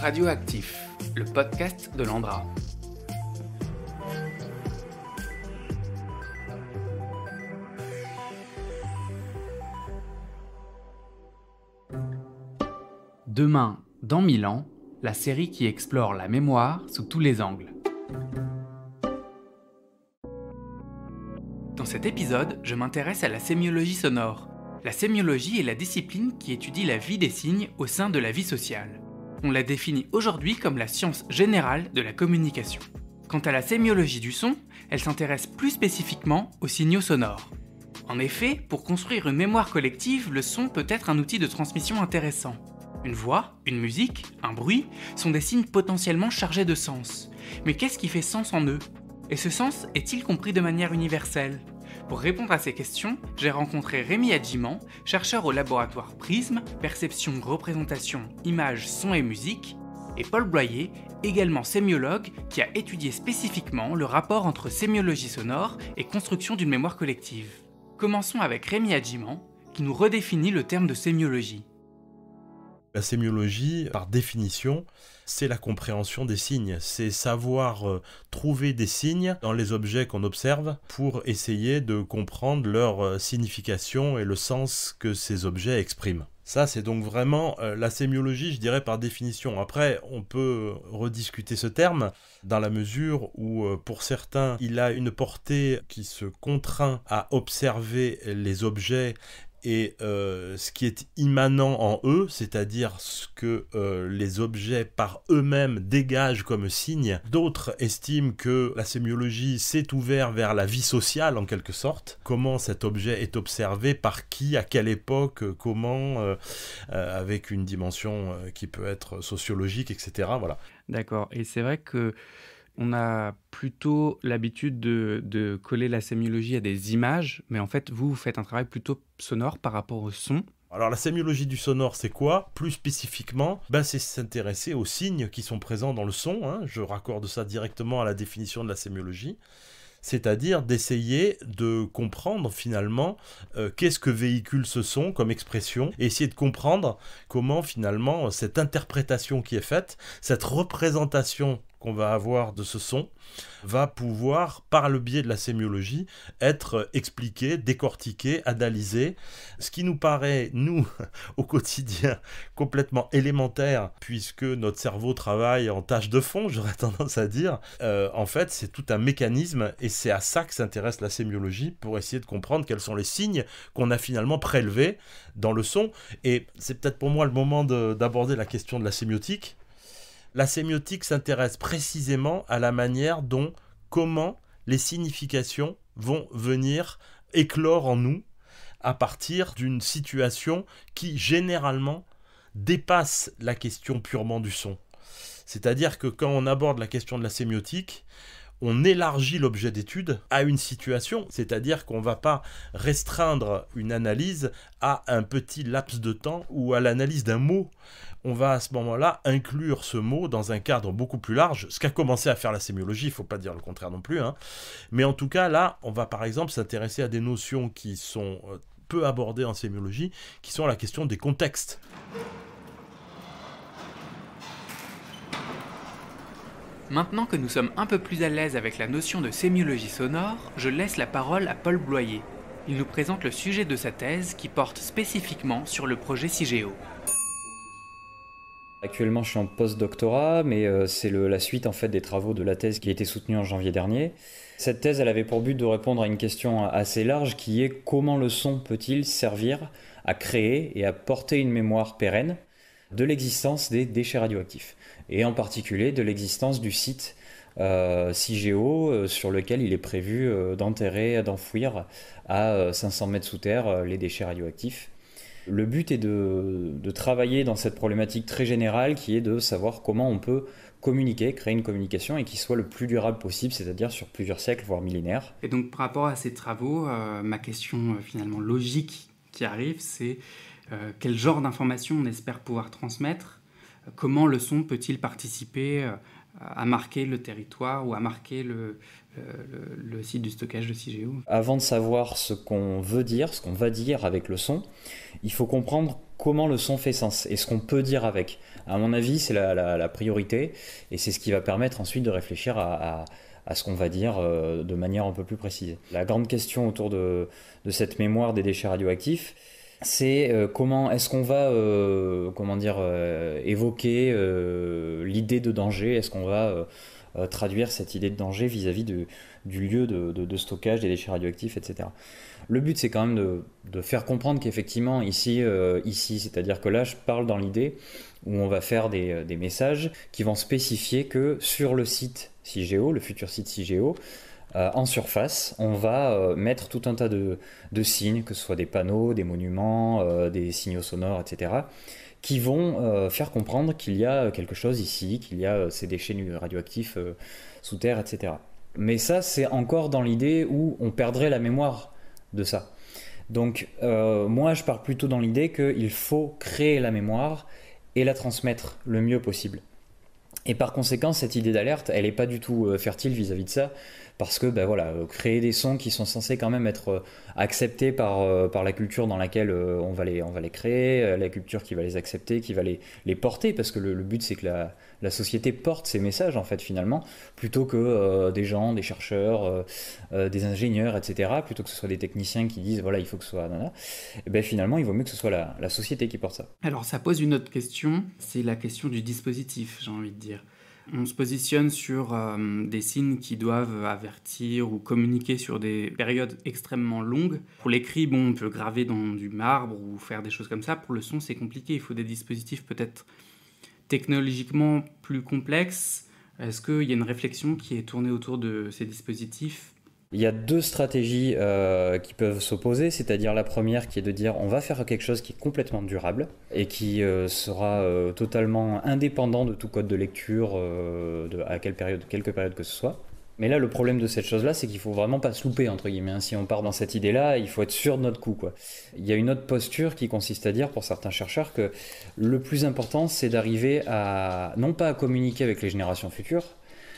Radioactif, le podcast de l'Andra. Demain, dans 1000 ans, la série qui explore la mémoire sous tous les angles. Dans cet épisode, je m'intéresse à la sémiologie sonore. La sémiologie est la discipline qui étudie la vie des signes au sein de la vie sociale. On la définit aujourd'hui comme la science générale de la communication. Quant à la sémiologie du son, elle s'intéresse plus spécifiquement aux signaux sonores. En effet, pour construire une mémoire collective, le son peut être un outil de transmission intéressant. Une voix, une musique, un bruit sont des signes potentiellement chargés de sens. Mais qu'est-ce qui fait sens en eux ? Et ce sens est-il compris de manière universelle ? Pour répondre à ces questions, j'ai rencontré Rémi Adjiman, chercheur au laboratoire Prisme, perception, représentation, images, son et musique, et Paul Bloyer, également sémiologue, qui a étudié spécifiquement le rapport entre sémiologie sonore et construction d'une mémoire collective. Commençons avec Rémi Adjiman, qui nous redéfinit le terme de sémiologie. La sémiologie, par définition, c'est la compréhension des signes. C'est savoir trouver des signes dans les objets qu'on observe pour essayer de comprendre leur signification et le sens que ces objets expriment. Ça, c'est donc vraiment la sémiologie, je dirais, par définition. Après, on peut rediscuter ce terme dans la mesure où, pour certains, il a une portée qui se contraint à observer les objets et ce qui est immanent en eux, c'est-à-dire ce que les objets par eux-mêmes dégagent comme signe. D'autres estiment que la sémiologie s'est ouverte vers la vie sociale en quelque sorte. Comment cet objet est observé, par qui, à quelle époque, comment, avec une dimension qui peut être sociologique, etc. Voilà. D'accord, et c'est vrai que on a plutôt l'habitude de coller la sémiologie à des images, mais en fait, vous faites un travail plutôt sonore par rapport au son. Alors la sémiologie du sonore, c'est quoi ? Plus spécifiquement, c'est s'intéresser aux signes qui sont présents dans le son. Je raccorde ça directement à la définition de la sémiologie. C'est-à-dire d'essayer de comprendre finalement qu'est-ce que véhicule ce son comme expression, et essayer de comprendre comment finalement cette interprétation qui est faite, cette représentation qu'on va avoir de ce son, va pouvoir, par le biais de la sémiologie, être expliqué, décortiqué, analysé. Ce qui nous paraît, nous, au quotidien, complètement élémentaire, puisque notre cerveau travaille en tâche de fond, j'aurais tendance à dire, en fait, c'est tout un mécanisme, et c'est à ça que s'intéresse la sémiologie, pour essayer de comprendre quels sont les signes qu'on a finalement prélevés dans le son. Et c'est peut-être pour moi le moment d'aborder la question de la sémiotique. La sémiotique s'intéresse précisément à la manière dont, comment les significations vont venir éclore en nous à partir d'une situation qui, généralement, dépasse la question purement du son. C'est-à-dire que quand on aborde la question de la sémiotique, on élargit l'objet d'étude à une situation, c'est-à-dire qu'on ne va pas restreindre une analyse à un petit laps de temps ou à l'analyse d'un mot. On va à ce moment-là inclure ce mot dans un cadre beaucoup plus large, ce qu'a commencé à faire la sémiologie, il ne faut pas dire le contraire non plus. Mais en tout cas, là, on va par exemple s'intéresser à des notions qui sont peu abordées en sémiologie, qui sont la question des contextes. Maintenant que nous sommes un peu plus à l'aise avec la notion de sémiologie sonore, je laisse la parole à Paul Bloyer. Il nous présente le sujet de sa thèse qui porte spécifiquement sur le projet CIGEO. Actuellement, je suis en post-doctorat, mais c'est la suite en fait des travaux de la thèse qui a été soutenue en janvier dernier. Cette thèse, elle avait pour but de répondre à une question assez large qui est comment le son peut-il servir à créer et à porter une mémoire pérenne de l'existence des déchets radioactifs, et en particulier de l'existence du site CIGEO sur lequel il est prévu d'enfouir à 500 mètres sous terre les déchets radioactifs. Le but est de travailler dans cette problématique très générale qui est de savoir comment on peut communiquer, créer une communication et qui soit le plus durable possible, c'est-à-dire sur plusieurs siècles, voire millénaires. Et donc par rapport à ces travaux, ma question finalement logique qui arrive, c'est quel genre d'informations on espère pouvoir transmettre, comment le son peut-il participer à marquer le territoire ou à marquer le site du stockage de CIGEO. Avant de savoir ce qu'on veut dire, ce qu'on va dire avec le son, il faut comprendre comment le son fait sens et ce qu'on peut dire avec. À mon avis, c'est la priorité et c'est ce qui va permettre ensuite de réfléchir à ce qu'on va dire de manière un peu plus précise. La grande question autour de cette mémoire des déchets radioactifs, c'est comment est-ce qu'on va évoquer l'idée de danger, est-ce qu'on va traduire cette idée de danger vis-à-vis du lieu de stockage des déchets radioactifs, etc. Le but, c'est quand même de faire comprendre qu'effectivement, ici, c'est-à-dire que là, je parle dans l'idée où on va faire des messages qui vont spécifier que sur le site Cigéo, le futur site Cigéo, en surface, on va mettre tout un tas de signes, que ce soit des panneaux, des monuments, des signaux sonores, etc., qui vont faire comprendre qu'il y a quelque chose ici, qu'il y a ces déchets radioactifs sous terre, etc. Mais ça, c'est encore dans l'idée où on perdrait la mémoire de ça. Donc, moi, je pars plutôt dans l'idée qu'il faut créer la mémoire et la transmettre le mieux possible. Et par conséquent, cette idée d'alerte, elle n'est pas du tout fertile vis-à-vis de ça, parce que créer des sons qui sont censés quand même être acceptés par la culture dans laquelle on va les créer, la culture qui va les accepter, qui va les porter, parce que le but c'est que la société porte ces messages en fait finalement, plutôt que des gens, des chercheurs, des ingénieurs, etc., plutôt que ce soit des techniciens qui disent voilà il faut que ce soit nana, et bien finalement il vaut mieux que ce soit la société qui porte ça. Alors ça pose une autre question, c'est la question du dispositif, j'ai envie de dire. On se positionne sur des signes qui doivent avertir ou communiquer sur des périodes extrêmement longues. Pour l'écrit, on peut graver dans du marbre ou faire des choses comme ça. Pour le son, c'est compliqué. Il faut des dispositifs peut-être technologiquement plus complexes. Est-ce qu'il y a une réflexion qui est tournée autour de ces dispositifs ? Il y a deux stratégies qui peuvent s'opposer, c'est-à-dire la première qui est de dire on va faire quelque chose qui est complètement durable et qui sera totalement indépendant de tout code de lecture à quelque période que ce soit. Mais là, le problème de cette chose-là, c'est qu'il ne faut vraiment pas se louper, entre guillemets. Si on part dans cette idée-là, il faut être sûr de notre coup, quoi. Il y a une autre posture qui consiste à dire, pour certains chercheurs, que le plus important, c'est d'arriver à, non pas à communiquer avec les générations futures,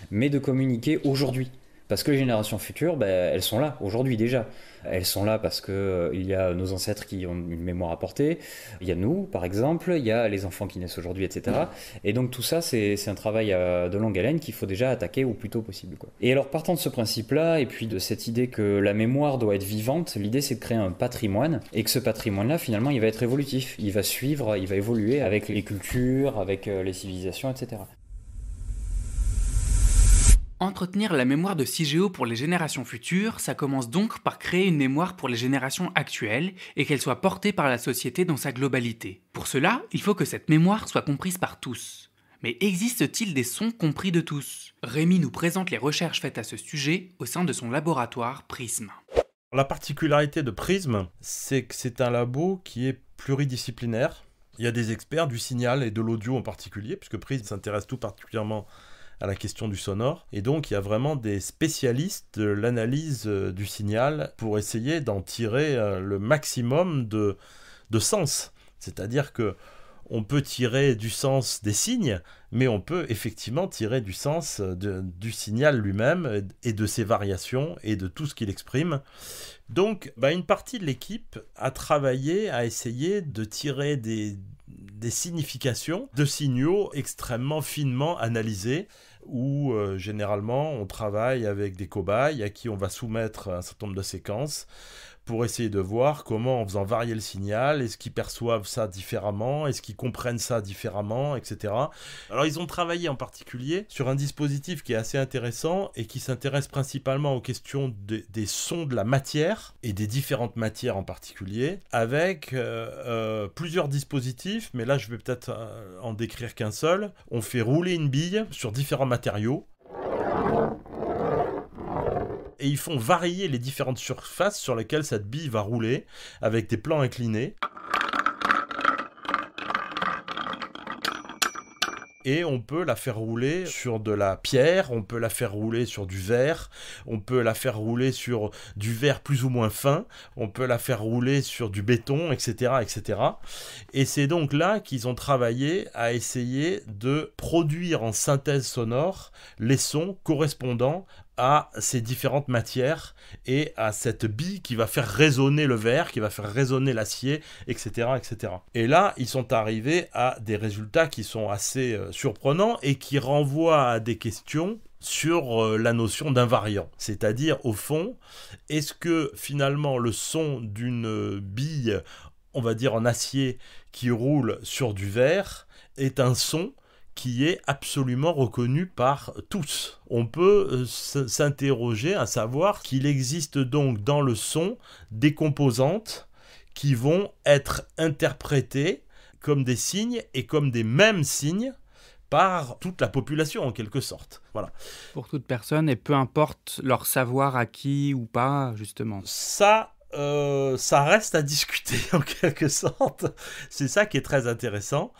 mais de communiquer aujourd'hui. Parce que les générations futures, elles sont là, aujourd'hui déjà. Elles sont là parce qu'il y a nos ancêtres qui ont une mémoire à porter, il y a nous, par exemple, il y a les enfants qui naissent aujourd'hui, etc. Et donc tout ça, c'est un travail de longue haleine qu'il faut déjà attaquer au plus tôt possible, quoi. Et alors partant de ce principe-là, et puis de cette idée que la mémoire doit être vivante, l'idée c'est de créer un patrimoine, et que ce patrimoine-là, finalement, il va être évolutif. Il va suivre, il va évoluer avec les cultures, avec les civilisations, etc. Entretenir la mémoire de Cigéo pour les générations futures, ça commence donc par créer une mémoire pour les générations actuelles et qu'elle soit portée par la société dans sa globalité. Pour cela, il faut que cette mémoire soit comprise par tous. Mais existe-t-il des sons compris de tous ? Rémi nous présente les recherches faites à ce sujet au sein de son laboratoire Prism. La particularité de Prism, c'est que c'est un labo qui est pluridisciplinaire. Il y a des experts du signal et de l'audio en particulier, puisque Prism s'intéresse tout particulièrement à la question du sonore, et donc il y a vraiment des spécialistes de l'analyse du signal pour essayer d'en tirer le maximum de sens. C'est-à-dire que on peut tirer du sens des signes, mais on peut effectivement tirer du sens du signal lui-même et de ses variations et de tout ce qu'il exprime. Donc une partie de l'équipe a travaillé à essayer de tirer des significations de signaux extrêmement finement analysés, où généralement on travaille avec des cobayes à qui on va soumettre un certain nombre de séquences pour essayer de voir comment, en faisant varier le signal, est-ce qu'ils perçoivent ça différemment, est-ce qu'ils comprennent ça différemment, etc. Alors ils ont travaillé en particulier sur un dispositif qui est assez intéressant et qui s'intéresse principalement aux questions des sons de la matière et des différentes matières en particulier, avec plusieurs dispositifs, mais là je vais peut-être en décrire qu'un seul. On fait rouler une bille sur différents matériaux, et ils font varier les différentes surfaces sur lesquelles cette bille va rouler, avec des plans inclinés. Et on peut la faire rouler sur de la pierre, on peut la faire rouler sur du verre, on peut la faire rouler sur du verre plus ou moins fin, on peut la faire rouler sur du béton, etc., etc. Et c'est donc là qu'ils ont travaillé à essayer de produire en synthèse sonore les sons correspondant à ces différentes matières et à cette bille qui va faire résonner le verre, qui va faire résonner l'acier, etc., etc. Et là, ils sont arrivés à des résultats qui sont assez surprenants et qui renvoient à des questions sur la notion d'invariant. C'est-à-dire, au fond, est-ce que finalement le son d'une bille, on va dire en acier, qui roule sur du verre, est un son qui est absolument reconnu par tous. On peut s'interroger à savoir qu'il existe donc dans le son des composantes qui vont être interprétées comme des signes et comme des mêmes signes par toute la population en quelque sorte. Voilà. Pour toute personne et peu importe leur savoir acquis ou pas, justement. Ça reste à discuter en quelque sorte. C'est ça qui est très intéressant.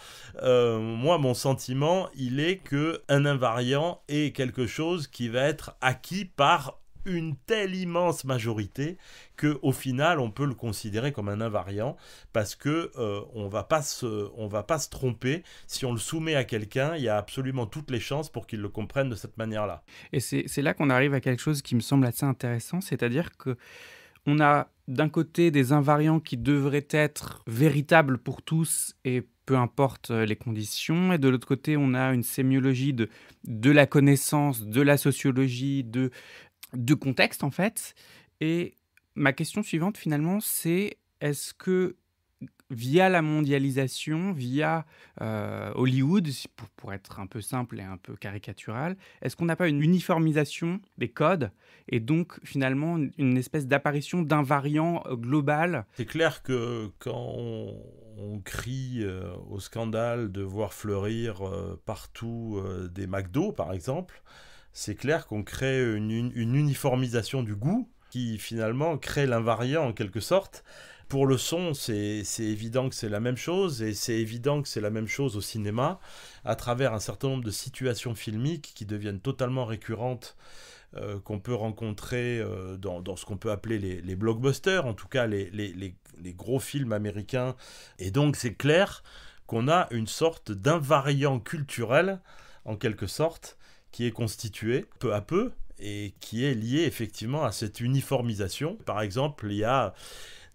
Moi, mon sentiment, il est qu'un invariant est quelque chose qui va être acquis par une telle immense majorité qu'au final, on peut le considérer comme un invariant parce que on va pas se tromper. Si on le soumet à quelqu'un, il y a absolument toutes les chances pour qu'il le comprenne de cette manière-là. Et c'est là qu'on arrive à quelque chose qui me semble assez intéressant, c'est-à-dire que on a d'un côté des invariants qui devraient être véritables pour tous et peu importe les conditions, et de l'autre côté on a une sémiologie de la connaissance, de la sociologie, de contexte en fait. Et ma question suivante finalement c'est est-ce que via la mondialisation, via Hollywood, pour être un peu simple et un peu caricatural, est-ce qu'on n'a pas une uniformisation des codes et donc finalement une espèce d'apparition d'invariant global ? C'est clair que quand on crie au scandale de voir fleurir partout des McDo par exemple, c'est clair qu'on crée une uniformisation du goût qui finalement crée l'invariant en quelque sorte. Pour le son, c'est évident que c'est la même chose, et c'est évident que c'est la même chose au cinéma, à travers un certain nombre de situations filmiques qui deviennent totalement récurrentes, qu'on peut rencontrer dans ce qu'on peut appeler les blockbusters, en tout cas les gros films américains. Et donc c'est clair qu'on a une sorte d'invariant culturel, en quelque sorte, qui est constitué peu à peu, et qui est lié effectivement à cette uniformisation. Par exemple, il y a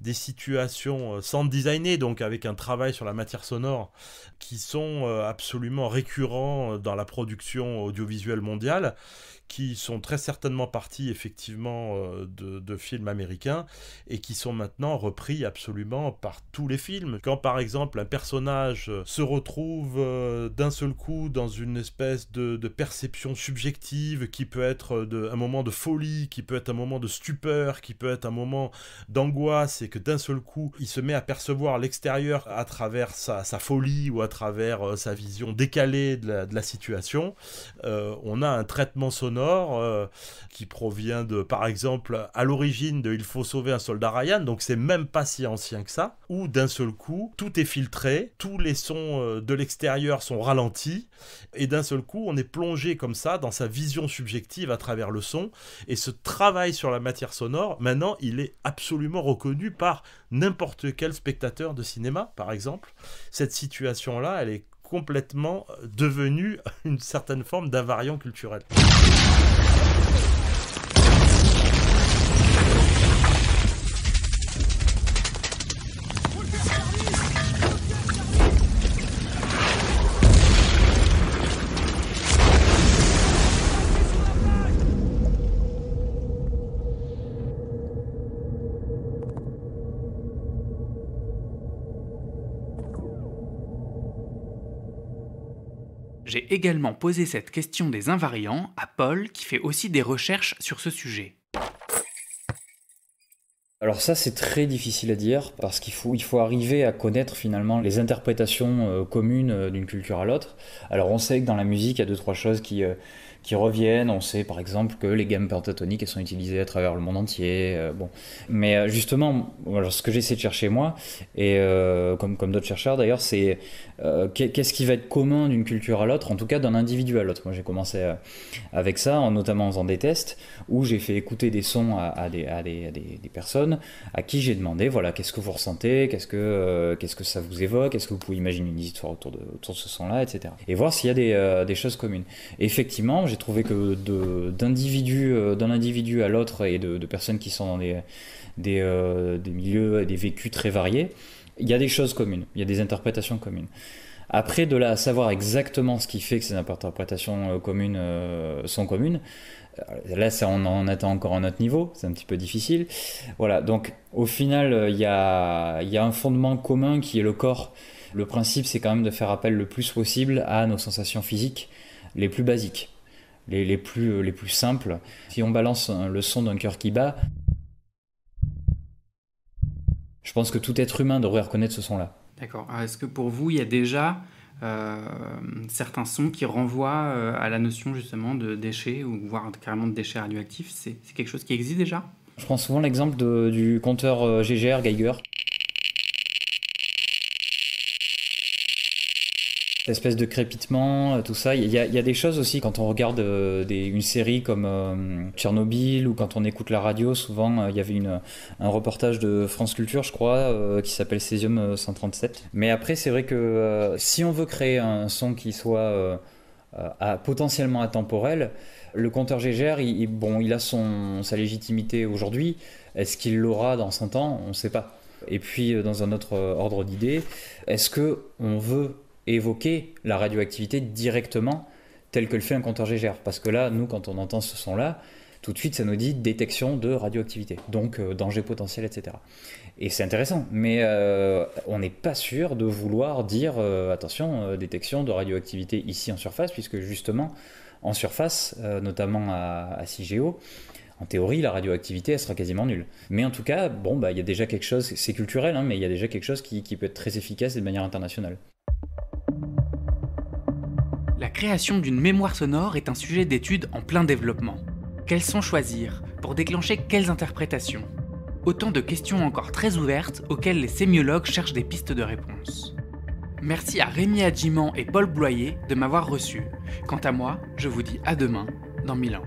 des situations sound designées, donc avec un travail sur la matière sonore, qui sont absolument récurrents dans la production audiovisuelle mondiale, qui sont très certainement partis effectivement de films américains et qui sont maintenant repris absolument par tous les films. Quand par exemple un personnage se retrouve d'un seul coup dans une espèce de perception subjective qui peut être un moment de folie, qui peut être un moment de stupeur, qui peut être un moment d'angoisse, et que d'un seul coup il se met à percevoir l'extérieur à travers sa folie ou à travers sa vision décalée de la situation, on a un traitement sonore qui provient de, par exemple, à l'origine de Il faut sauver un soldat Ryan, donc c'est même pas si ancien que ça, où d'un seul coup, tout est filtré, tous les sons de l'extérieur sont ralentis, et d'un seul coup, on est plongé comme ça dans sa vision subjective à travers le son, et ce travail sur la matière sonore, maintenant, il est absolument reconnu par n'importe quel spectateur de cinéma, par exemple. Cette situation-là, elle est complètement devenue une certaine forme d'invariant culturel. J'ai également posé cette question des invariants à Paul qui fait aussi des recherches sur ce sujet. Alors ça c'est très difficile à dire parce qu'il faut arriver à connaître finalement les interprétations communes d'une culture à l'autre. Alors on sait que dans la musique il y a 2-3 choses qui reviennent. On sait par exemple que les gammes pentatoniques elles sont utilisées à travers le monde entier. Bon. Mais justement, alors, ce que j'essaie de chercher moi, et comme d'autres chercheurs d'ailleurs, c'est qu'est-ce qui va être commun d'une culture à l'autre, en tout cas d'un individu à l'autre. Moi j'ai commencé avec ça, notamment en faisant des tests où j'ai fait écouter des sons à des personnes à qui j'ai demandé voilà, qu'est-ce que vous ressentez, qu'est-ce que ça vous évoque, est-ce que vous pouvez imaginer une histoire autour de ce son-là, etc. Et voir s'il y a des choses communes. Et effectivement, j'ai trouvé que d'un individu à l'autre et de personnes qui sont dans des milieux et des vécus très variés, il y a des choses communes, il y a des interprétations communes. Après, de là à savoir exactement ce qui fait que ces interprétations communes sont communes, là, on en atteint encore un autre niveau, c'est un petit peu difficile. Voilà, donc au final, il y a un fondement commun qui est le corps. Le principe, c'est quand même de faire appel le plus possible à nos sensations physiques les plus basiques, les plus simples. Si on balance le son d'un cœur qui bat, je pense que tout être humain devrait reconnaître ce son-là. D'accord. Alors, est-ce que pour vous, il y a déjà certains sons qui renvoient à la notion justement de déchets, ou voire carrément de déchets radioactifs? C'est quelque chose qui existe déjà? Je prends souvent l'exemple du compteur GGR Geiger. Espèce de crépitement, tout ça. Il y a des choses aussi quand on regarde une série comme Tchernobyl, ou quand on écoute la radio, souvent il y avait un reportage de France Culture, je crois, qui s'appelle Césium 137. Mais après, c'est vrai que si on veut créer un son qui soit potentiellement atemporel, le compteur GGR, il a sa légitimité aujourd'hui. Est-ce qu'il l'aura dans 100 ans? On ne sait pas. Et puis, dans un autre ordre d'idée, est-ce qu'on veut évoquer la radioactivité directement tel que le fait un compteur GGR? Parce que là, nous, quand on entend ce son-là, tout de suite, ça nous dit détection de radioactivité, donc danger potentiel, etc. Et c'est intéressant, mais on n'est pas sûr de vouloir dire attention, détection de radioactivité ici en surface, puisque justement, en surface, notamment à CIGEO, en théorie, la radioactivité, elle sera quasiment nulle. Mais en tout cas, il y a déjà quelque chose, c'est culturel, hein, mais il y a déjà quelque chose qui peut être très efficace et de manière internationale. La création d'une mémoire sonore est un sujet d'étude en plein développement. Quels sons choisir? Pour déclencher quelles interprétations? Autant de questions encore très ouvertes auxquelles les sémiologues cherchent des pistes de réponse. Merci à Rémi Adjiman et Paul Bloyer de m'avoir reçu. Quant à moi, je vous dis à demain, dans 1000 ans.